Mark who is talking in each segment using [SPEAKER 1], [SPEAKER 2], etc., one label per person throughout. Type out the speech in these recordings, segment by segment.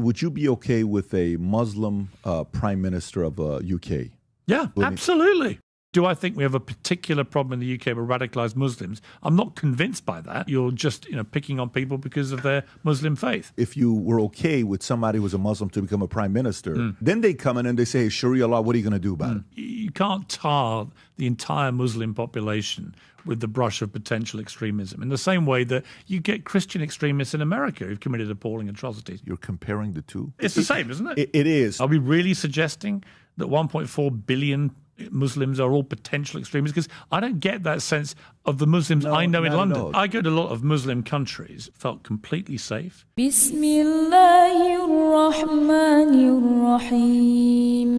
[SPEAKER 1] would you be okay with a Muslim prime minister of UK?
[SPEAKER 2] Yeah, absolutely. Do I think we have a particular problem in the UK with radicalized Muslims? I'm not convinced by that. You're just, picking on people because of their Muslim faith.
[SPEAKER 1] If you were okay with somebody who was a Muslim to become a prime minister, then they come in and they say, hey, Sharia law, what are you going to do about it?
[SPEAKER 2] You can't tar the entire Muslim population with the brush of potential extremism in the same way that you get Christian extremists in America who've committed appalling atrocities.
[SPEAKER 1] You're comparing the two?
[SPEAKER 2] It's the same, isn't it?
[SPEAKER 1] It is.
[SPEAKER 2] Are we really suggesting that 1.4 billion Muslims are all potential extremists? Because I don't get that sense of the Muslims I know in London. I go to a lot of Muslim countries, felt completely safe.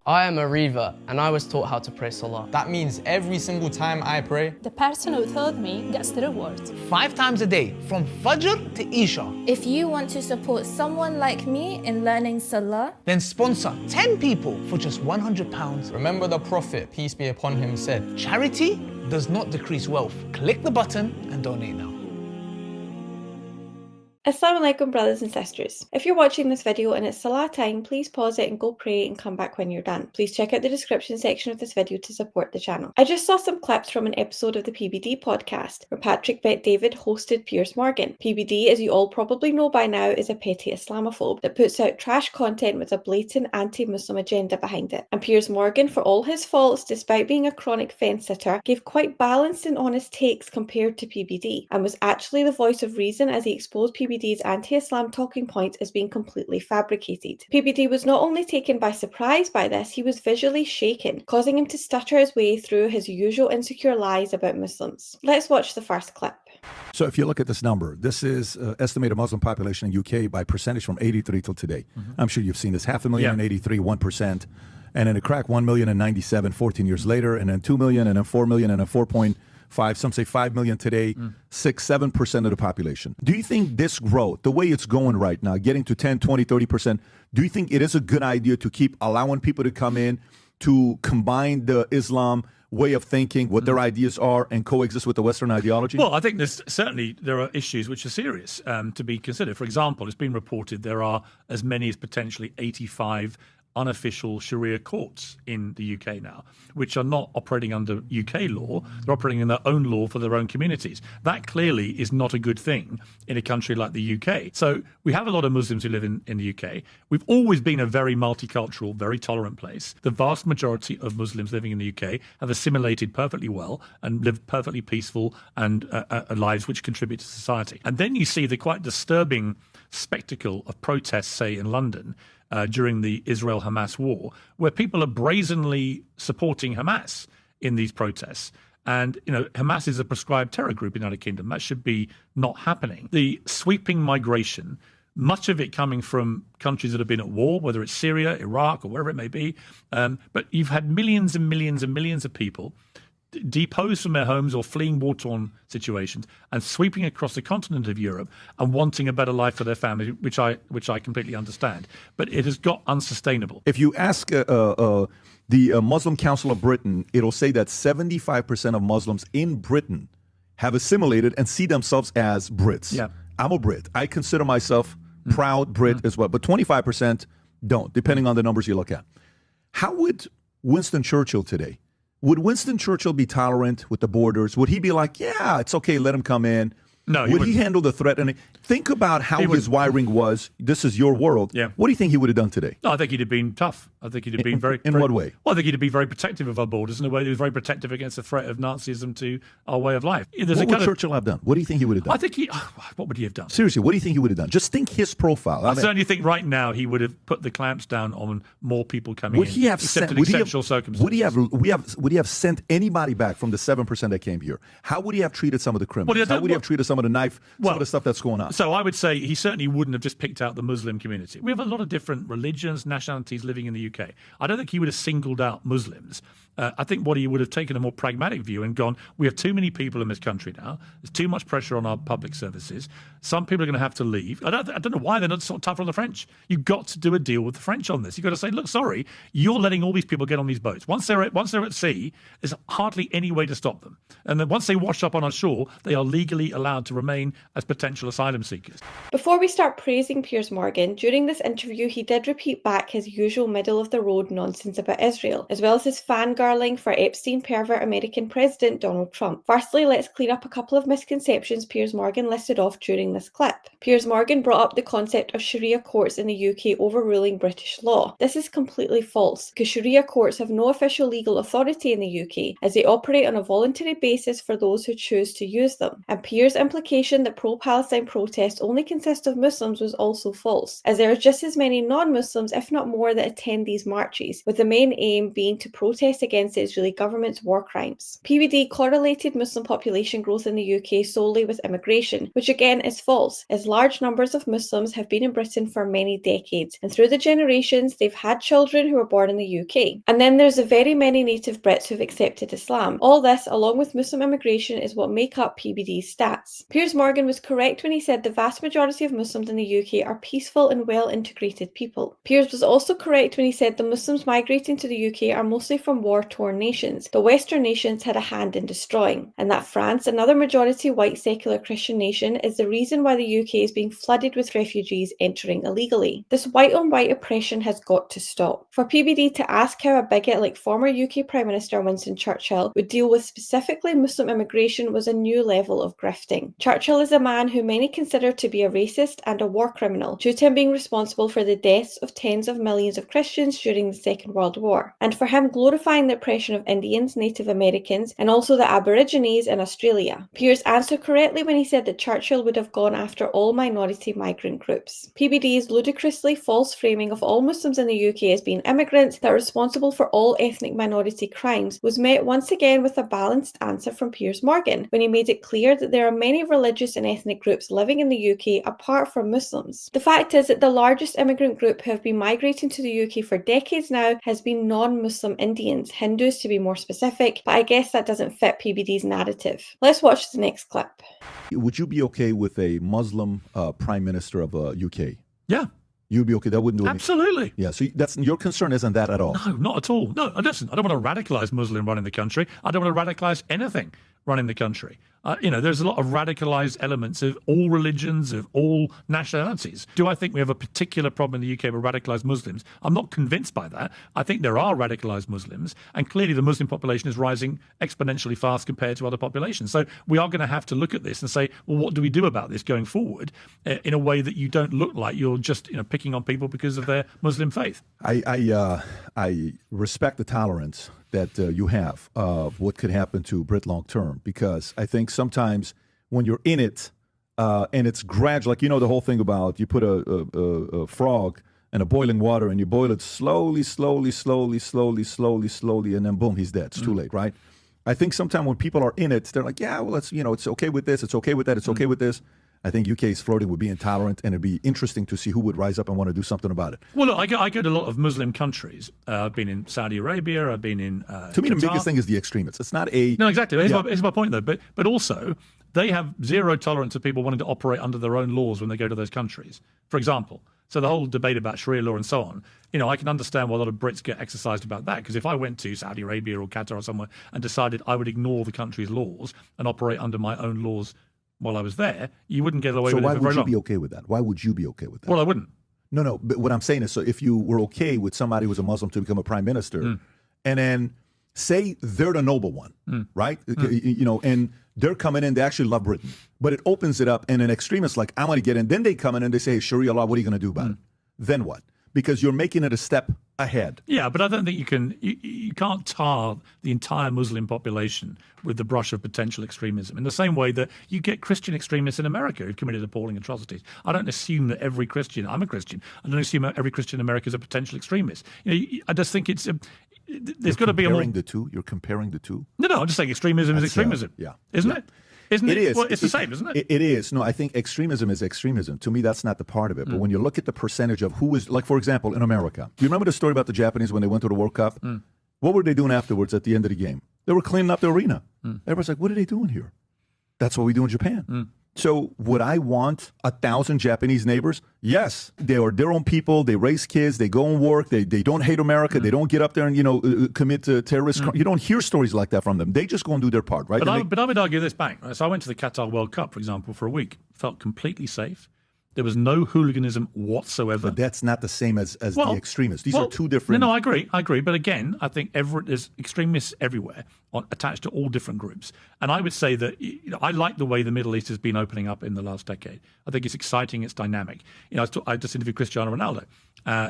[SPEAKER 3] I am a Reva and I was taught how to pray Salah.
[SPEAKER 4] That means every single time I pray,
[SPEAKER 5] the person who told me gets the reward.
[SPEAKER 6] 5 times a day, from Fajr to Isha.
[SPEAKER 7] If you want to support someone like me in learning Salah,
[SPEAKER 6] then sponsor 10 people for just £100.
[SPEAKER 4] Remember the Prophet, peace be upon him, said,
[SPEAKER 6] charity does not decrease wealth. Click the button and donate now.
[SPEAKER 8] Assalamu alaikum, brothers and sisters. If you're watching this video and it's Salah time, please pause it and go pray and come back when you're done. Please check out the description section of this video to support the channel. I just saw some clips from an episode of the PBD podcast where Patrick Bet-David hosted Piers Morgan. PBD, as you all probably know by now, is a petty Islamophobe that puts out trash content with a blatant anti-Muslim agenda behind it. And Piers Morgan, for all his faults, despite being a chronic fence-sitter, gave quite balanced and honest takes compared to PBD, and was actually the voice of reason as he exposed PBD's anti-Islam talking points as being completely fabricated. PBD was not only taken by surprise by this, he was visually shaken, causing him to stutter his way through his usual insecure lies about Muslims. Let's watch the first clip.
[SPEAKER 1] So if you look at this number, this is estimated Muslim population in UK by percentage from 83 till today. I'm sure you've seen this. 500,000 in 83, 1%. And then it cracked 1 million in 97, 14 years later, and then 2 million, and then 4 million, and then 4.5, some say 5 million today, 6-7% of the population. Do you think this growth, the way it's going right now, getting to 10, 20, 30%, do you think it is a good idea to keep allowing people to come in to combine the Islam way of thinking, what their ideas are, and coexist with the Western ideology?
[SPEAKER 2] Well, I think there are issues which are serious to be considered. For example, it's been reported there are as many as potentially 85 unofficial Sharia courts in the UK now, which are not operating under UK law. They're operating in their own law for their own communities. That clearly is not a good thing in a country like the UK. So we have a lot of Muslims who live in the UK. We've always been a very multicultural, very tolerant place. The vast majority of Muslims living in the UK have assimilated perfectly well and live perfectly peaceful and lives which contribute to society. And then you see the quite disturbing spectacle of protests, say, in London, during the Israel-Hamas war, where people are brazenly supporting Hamas in these protests. And, Hamas is a prescribed terror group in the United Kingdom. That should be not happening. The sweeping migration, much of it coming from countries that have been at war, whether it's Syria, Iraq, or wherever it may be. But you've had millions and millions and millions of people deposed from their homes or fleeing war-torn situations and sweeping across the continent of Europe and wanting a better life for their families, which I completely understand. But it has got unsustainable.
[SPEAKER 1] If you ask the Muslim Council of Britain, it'll say that 75% of Muslims in Britain have assimilated and see themselves as Brits.
[SPEAKER 2] Yeah.
[SPEAKER 1] I'm a Brit. I consider myself proud Brit as well, but 25% don't, depending on the numbers you look at. How would Winston Churchill today, would Winston Churchill be tolerant with the borders? Would he be like, yeah, it's okay, let him come in?
[SPEAKER 2] No.
[SPEAKER 1] Would he handle the threat? And think about how his wiring was. This is your world.
[SPEAKER 2] Yeah.
[SPEAKER 1] What do you think he would have done today?
[SPEAKER 2] No, I think he'd have been tough. I think he'd have been very...
[SPEAKER 1] In what way?
[SPEAKER 2] Well, I think he'd have been very protective of our borders in a way that was very protective against the threat of Nazism to our way of life.
[SPEAKER 1] What would Churchill have done? What do you think he would have done?
[SPEAKER 2] I think what would he have done?
[SPEAKER 1] Seriously, what do you think he would have done? Just think his profile.
[SPEAKER 2] I certainly think right now he would have put the clamps down on more people coming
[SPEAKER 1] would
[SPEAKER 2] in.
[SPEAKER 1] He have
[SPEAKER 2] except
[SPEAKER 1] sent,
[SPEAKER 2] in exceptional circumstances.
[SPEAKER 1] Would he have sent anybody back from the 7% that came here? How would he have treated some of the criminals? How would he have treated some of the some of the stuff that's going on?
[SPEAKER 2] So I would say he certainly wouldn't have just picked out the Muslim community. We have a lot of different religions, nationalities living in the UK. I don't think he would have singled out Muslims. I think what he would have taken a more pragmatic view and gone, we have too many people in this country now. There's too much pressure on our public services. Some people are going to have to leave. I don't know why they're not so tougher on the French. You've got to do a deal with the French on this. You've got to say, look, sorry, you're letting all these people get on these boats. Once they're at sea, there's hardly any way to stop them. And then once they wash up on our shore, they are legally allowed to remain as potential asylum asylum seekers.
[SPEAKER 8] Before we start praising Piers Morgan, during this interview he did repeat back his usual middle-of-the-road nonsense about Israel, as well as his fangirling for Epstein pervert American President Donald Trump. Firstly, let's clear up a couple of misconceptions Piers Morgan listed off during this clip. Piers Morgan brought up the concept of Sharia courts in the UK overruling British law. This is completely false, because Sharia courts have no official legal authority in the UK, as they operate on a voluntary basis for those who choose to use them. And Piers' implication that pro-Palestine protests only consist of Muslims was also false, as there are just as many non-Muslims, if not more, that attend these marches, with the main aim being to protest against the Israeli government's war crimes. PBD correlated Muslim population growth in the UK solely with immigration, which again is false, as large numbers of Muslims have been in Britain for many decades, and through the generations they've had children who were born in the UK. And then there's the very many native Brits who've accepted Islam. All this, along with Muslim immigration, is what make up PBD's stats. Piers Morgan was correct when he said the vast majority of Muslims in the UK are peaceful and well-integrated people. Piers was also correct when he said the Muslims migrating to the UK are mostly from war-torn nations, but Western nations had a hand in destroying, and that France, another majority white secular Christian nation, is the reason why the UK is being flooded with refugees entering illegally. This white-on-white oppression has got to stop. For PBD to ask how a bigot like former UK Prime Minister Winston Churchill would deal with specifically Muslim immigration was a new level of grifting. Churchill is a man who many consider to be a racist and a war criminal, due to him being responsible for the deaths of tens of millions of Christians during the Second World War, and for him glorifying the oppression of Indians, Native Americans, and also the Aborigines in Australia. Piers answered correctly when he said that Churchill would have gone after all minority migrant groups. PBD's ludicrously false framing of all Muslims in the UK as being immigrants that are responsible for all ethnic minority crimes was met once again with a balanced answer from Piers Morgan, when he made it clear that there are many religious and ethnic groups living in the UK apart from Muslims. The fact is that the largest immigrant group who have been migrating to the UK for decades now has been non-Muslim Indians, Hindus to be more specific, but I guess that doesn't fit PBD's narrative. Let's watch the next clip.
[SPEAKER 1] Would you be okay with a Muslim prime minister of UK?
[SPEAKER 2] Yeah.
[SPEAKER 1] You'd be okay. That wouldn't do anything.
[SPEAKER 2] Absolutely.
[SPEAKER 1] Yeah. So that's your concern isn't that at all?
[SPEAKER 2] No, not at all. No, listen, I don't want to radicalise Muslim running the country. I don't want to radicalise anything running the country. There's a lot of radicalised elements of all religions, of all nationalities. Do I think we have a particular problem in the UK with radicalised Muslims? I'm not convinced by that. I think there are radicalised Muslims, and clearly the Muslim population is rising exponentially fast compared to other populations. So we are going to have to look at this and say, well, what do we do about this going forward in a way that you don't look like you're just picking on people because of their Muslim faith?
[SPEAKER 1] I respect the tolerance that you have of what could happen to Brit long term, because I think sometimes when you're in it and it's gradual, like the whole thing about you put a frog in a boiling water and you boil it slowly, and then boom, he's dead. It's too late, right? I think sometimes when people are in it, they're like, yeah, well, it's okay with this, it's okay with that, it's okay with this. I think UK is flirting with being intolerant, and it'd be interesting to see who would rise up and want to do something about it.
[SPEAKER 2] Well, look, I go to a lot of Muslim countries. I've been in Saudi Arabia. I've been in
[SPEAKER 1] To me,
[SPEAKER 2] Qatar.
[SPEAKER 1] the biggest thing is the extremists. It's not a...
[SPEAKER 2] No, exactly. Here's my point, though. But also, they have zero tolerance of people wanting to operate under their own laws when they go to those countries. For example, so the whole debate about Sharia law and so on, I can understand why a lot of Brits get exercised about that, because if I went to Saudi Arabia or Qatar or somewhere and decided I would ignore the country's laws and operate under my own laws while I was there, you wouldn't get away with it for very long.
[SPEAKER 1] So why would you be okay with that? Why would you be okay with that?
[SPEAKER 2] Well, I wouldn't.
[SPEAKER 1] No, but what I'm saying is, so if you were okay with somebody who's a Muslim to become a prime minister, and then say they're the noble one, right? And they're coming in, they actually love Britain, but it opens it up, and an extremist like, I'm going to get in, then they come in and they say, hey, Sharia law, what are you going to do about it? Then what? Because you're making it a step ahead.
[SPEAKER 2] Yeah, but I don't think you can't tar the entire Muslim population with the brush of potential extremism in the same way that you get Christian extremists in America who've committed appalling atrocities. I don't assume that every Christian, I'm a Christian, I don't assume every Christian in America is a potential extremist. I just think it's there's got to be a more...
[SPEAKER 1] You're comparing the two?
[SPEAKER 2] No, I'm just saying extremism is extremism. Isn't it? Isn't it?
[SPEAKER 1] It is.
[SPEAKER 2] Well, it's the same, isn't it?
[SPEAKER 1] It is. No, I think extremism is extremism. To me, that's not the part of it. But when you look at the percentage of who is, like, for example, in America, do you remember the story about the Japanese when they went to the World Cup? What were they doing afterwards at the end of the game? They were cleaning up the arena. Everybody's like, what are they doing here? That's what we do in Japan. So would I want 1,000 Japanese neighbors? Yes, they are their own people. They raise kids. They go and work. They don't hate America. They don't get up there and commit terrorist crime. You don't hear stories like that from them. They just go and do their part, right?
[SPEAKER 2] But I would argue this back. Right? So I went to the Qatar World Cup, for example, for a week. Felt completely safe. There was no hooliganism whatsoever.
[SPEAKER 1] But that's not the same as the extremists. These are two different.
[SPEAKER 2] No, I agree. But again, I think there's extremists everywhere attached to all different groups. And I would say that I like the way the Middle East has been opening up in the last decade. I think it's exciting. It's dynamic. I just interviewed Cristiano Ronaldo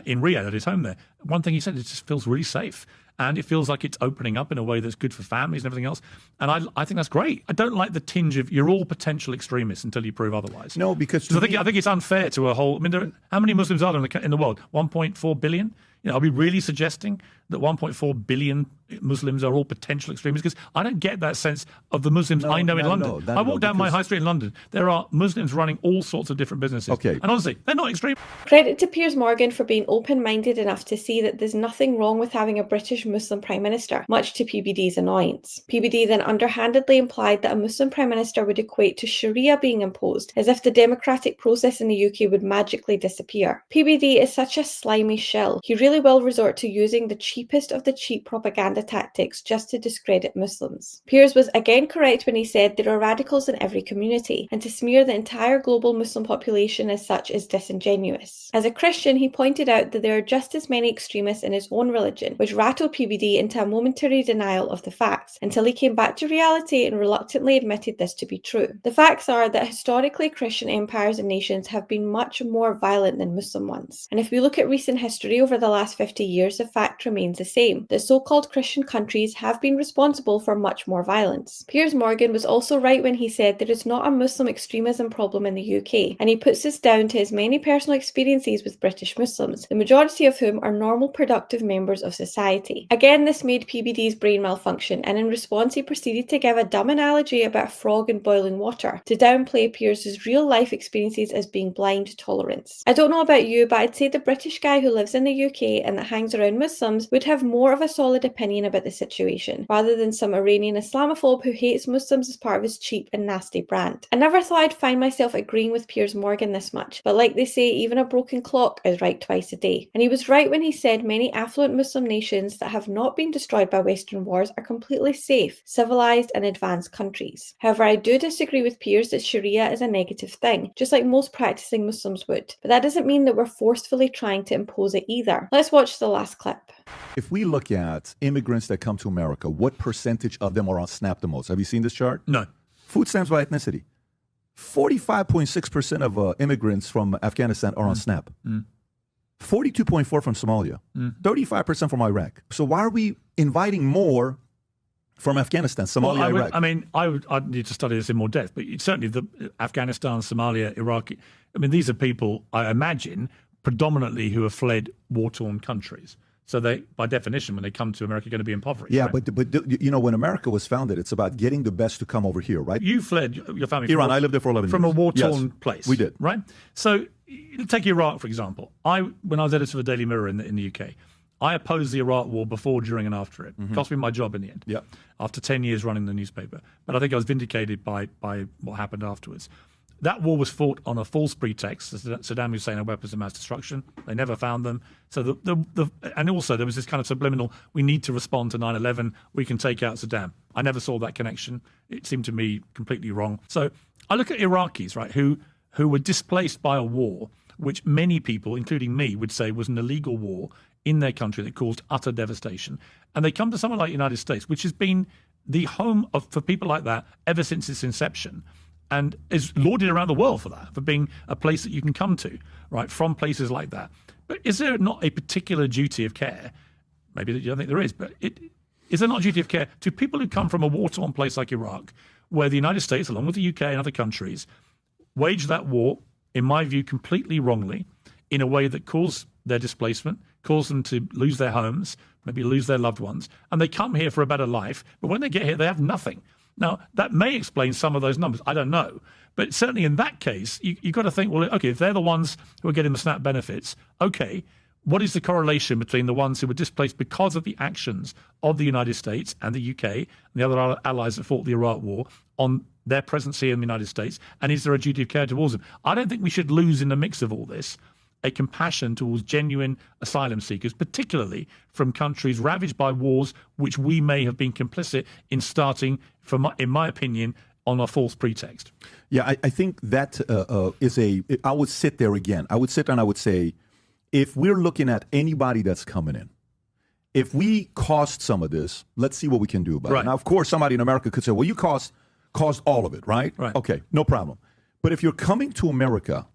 [SPEAKER 2] in Riyadh at his home there. One thing he said, it just feels really safe. And it feels like it's opening up in a way that's good for families and everything else. And I think that's great. I don't like the tinge of you're all potential extremists until you prove otherwise.
[SPEAKER 1] No, because
[SPEAKER 2] I think it's unfair to a whole. I mean, how many Muslims are there in the world? 1.4 billion. Are we really suggesting that 1.4 billion Muslims are all potential extremists? Because I don't get that sense of the Muslims I know in London. I walk down my high street in London. There are Muslims running all sorts of different businesses.
[SPEAKER 1] Okay.
[SPEAKER 2] And honestly, they're not extreme.
[SPEAKER 8] Credit to Piers Morgan for being open-minded enough to see that there's nothing wrong with having a British Muslim Prime Minister, much to PBD's annoyance. PBD then underhandedly implied that a Muslim Prime Minister would equate to Sharia being imposed, as if the democratic process in the UK would magically disappear. PBD is such a slimy shell. He really will resort to using the cheapest of the cheap propaganda tactics just to discredit Muslims. Piers was again correct when he said there are radicals in every community, and to smear the entire global Muslim population as such is disingenuous. As a Christian, he pointed out that there are just as many extremists in his own religion, which rattled PBD into a momentary denial of the facts, until he came back to reality and reluctantly admitted this to be true. The facts are that historically Christian empires and nations have been much more violent than Muslim ones. And if we look at recent history over the last 50 years, the fact remains the same. The so-called Christian countries have been responsible for much more violence. Piers Morgan was also right when he said there is not a Muslim extremism problem in the UK, and he puts this down to his many personal experiences with British Muslims, the majority of whom are normal, productive members of society. Again, this made PBD's brain malfunction, and in response he proceeded to give a dumb analogy about a frog in boiling water, to downplay Piers's real-life experiences as being blind tolerance. I don't know about you, but I'd say the British guy who lives in the UK and that hangs around Muslims would have more of a solid opinion about the situation, rather than some Iranian Islamophobe who hates Muslims as part of his cheap and nasty brand. I never thought I'd find myself agreeing with Piers Morgan this much, but like they say, even a broken clock is right twice a day. And he was right when he said many affluent Muslim nations that have not been destroyed by Western wars are completely safe, civilized and advanced countries. However, I do disagree with Piers that Sharia is a negative thing, just like most practicing Muslims would. But that doesn't mean that we're forcefully trying to impose it either. Let's watch the last clip.
[SPEAKER 1] If we look at immigrants that come to America, what percentage of them are on SNAP the most? Have you seen this chart?
[SPEAKER 2] No.
[SPEAKER 1] Food stamps by ethnicity. 45.6% of immigrants from Afghanistan are on SNAP. 42.4% from Somalia. 35% from Iraq. So why are we inviting more from Afghanistan, Somalia, Iraq?
[SPEAKER 2] I'd need to study this in more depth, but certainly the Afghanistan, Somalia, Iraq, these are people, I imagine, predominantly who have fled war-torn countries. So they, by definition, when they come to America, are going to be impoverished.
[SPEAKER 1] Yeah,
[SPEAKER 2] right?
[SPEAKER 1] but when America was founded, it's about getting the best to come over here, right?
[SPEAKER 2] You fled your family
[SPEAKER 1] Iran. I lived there for 11 years.
[SPEAKER 2] From a war-torn place.
[SPEAKER 1] We did.
[SPEAKER 2] Right? So take Iraq, for example. When I was editor of the Daily Mirror in the UK, I opposed the Iraq war before, during and after it. Cost me my job in the end.
[SPEAKER 1] Yeah.
[SPEAKER 2] After 10 years running the newspaper. But I think I was vindicated by what happened afterwards. That war was fought on a false pretext. Saddam Hussein had weapons of mass destruction. They never found them. So and also there was this kind of subliminal, we need to respond to 9/11. We can take out Saddam. I never saw that connection. It seemed to me completely wrong. So I look at Iraqis, right, who were displaced by a war, which many people, including me, would say was an illegal war in their country that caused utter devastation. And they come to somewhere like the United States, which has been the home for people like that ever since its inception, and is lauded around the world for that, for being a place that you can come to, right, from places like that. But is there not a particular duty of care? Maybe you don't think there is, but is there not a duty of care to people who come from a war-torn place like Iraq, where the United States, along with the UK and other countries, waged that war, in my view, completely wrongly, in a way that caused their displacement, caused them to lose their homes, maybe lose their loved ones, and they come here for a better life, but when they get here, they have nothing. Now, that may explain some of those numbers. I don't know. But certainly in that case, you've got to think, well, okay, if they're the ones who are getting the SNAP benefits, okay, what is the correlation between the ones who were displaced because of the actions of the United States and the UK and the other allies that fought the Iraq war on their presence here in the United States, and is there a duty of care towards them? I don't think we should lose in the mix of all this a compassion towards genuine asylum seekers, particularly from countries ravaged by wars which we may have been complicit in starting, in my opinion, on a false pretext.
[SPEAKER 1] Yeah, I think that I would sit there again. I would sit there and I would say, if we're looking at anybody that's coming in, if we caused some of this, let's see what we can do about it. Now, of course, somebody in America could say, well, you caused all of it, right? Okay, no problem. But if you're coming to America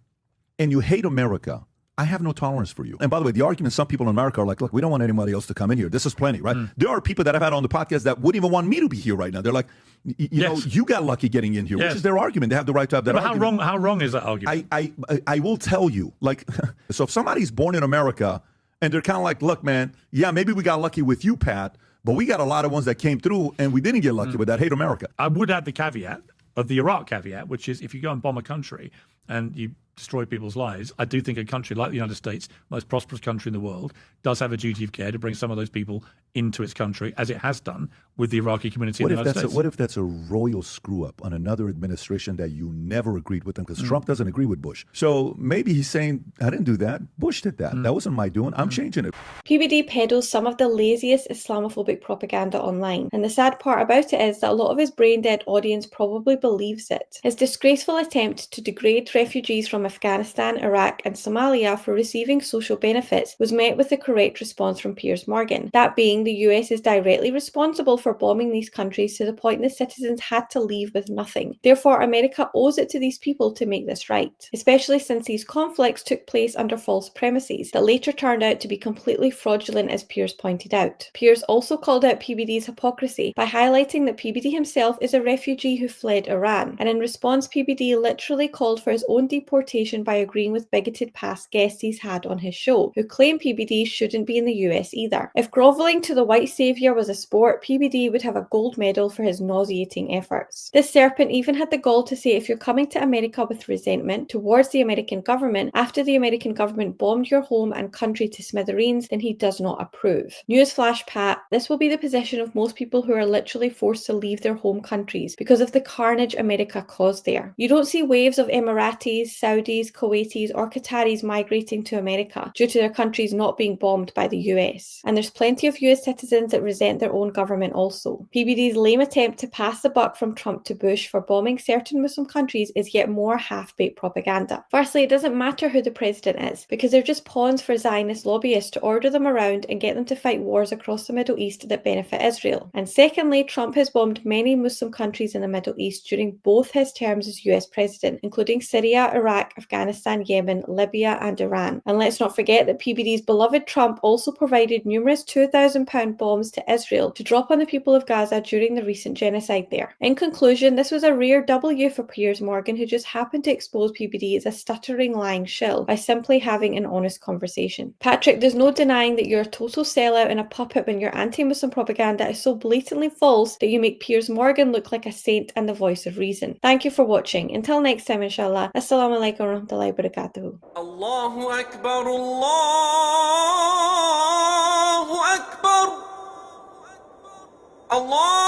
[SPEAKER 1] and you hate America, I have no tolerance for you. And by the way, the argument, some people in America are like, look, we don't want anybody else to come in here. This is plenty, right? There are people that I've had on the podcast that wouldn't even want me to be here right now. They're like, you know, you got lucky getting in here, which is their argument. They have the right to have that argument.
[SPEAKER 2] How wrong is that argument?
[SPEAKER 1] I will tell you, like, so if somebody's born in America and they're kind of like, look, man, yeah, maybe we got lucky with you, Pat, but we got a lot of ones that came through and we didn't get lucky with that. Hate America.
[SPEAKER 2] I would add the caveat of the Iraq caveat, which is if you go and bomb a country and you destroy people's lives, I do think a country like the United States, most prosperous country in the world, does have a duty of care to bring some of those people into its country, as it has done with the Iraqi community in the United States.
[SPEAKER 1] What if that's a royal screw-up on another administration that you never agreed with them? Because Trump doesn't agree with Bush. So maybe he's saying, I didn't do that. Bush did that. That wasn't my doing. I'm changing it.
[SPEAKER 8] PBD peddles some of the laziest Islamophobic propaganda online. And the sad part about it is that a lot of his brain-dead audience probably believes it. His disgraceful attempt to degrade refugees from Afghanistan, Iraq and Somalia for receiving social benefits was met with the correct response from Piers Morgan, that being the US is directly responsible for bombing these countries to the point the citizens had to leave with nothing. Therefore, America owes it to these people to make this right, especially since these conflicts took place under false premises that later turned out to be completely fraudulent, as Piers pointed out. Piers also called out PBD's hypocrisy by highlighting that PBD himself is a refugee who fled Iran, and in response PBD literally called for his own deportation by agreeing with bigoted past guests he's had on his show, who claim PBD shouldn't be in the US either. If grovelling to the white saviour was a sport, PBD would have a gold medal for his nauseating efforts. This serpent even had the gall to say if you're coming to America with resentment towards the American government after the American government bombed your home and country to smithereens, then he does not approve. Newsflash, Pat, this will be the position of most people who are literally forced to leave their home countries because of the carnage America caused there. You don't see waves of Emiratis, Saudis, Kuwaitis or Qataris migrating to America due to their countries not being bombed by the US. And there's plenty of US citizens that resent their own government also. PBD's lame attempt to pass the buck from Trump to Bush for bombing certain Muslim countries is yet more half-baked propaganda. Firstly, it doesn't matter who the president is, because they're just pawns for Zionist lobbyists to order them around and get them to fight wars across the Middle East that benefit Israel. And secondly, Trump has bombed many Muslim countries in the Middle East during both his terms as US president, including Syria, Iraq, Afghanistan, Yemen, Libya and Iran. And let's not forget that PBD's beloved Trump also provided numerous £2,000 bombs to Israel to drop on the people of Gaza during the recent genocide there. In conclusion, this was a rare W for Piers Morgan, who just happened to expose PBD as a stuttering, lying shill by simply having an honest conversation. Patrick, there's no denying that you're a total sellout and a puppet when your anti-Muslim propaganda is so blatantly false that you make Piers Morgan look like a saint and the voice of reason. Thank you for watching. Until next time, inshallah. Assalamu alaikum wa rahmatullahi wa barakatuhu.
[SPEAKER 9] Allahu Akbar, Allahu Akbar, Allah.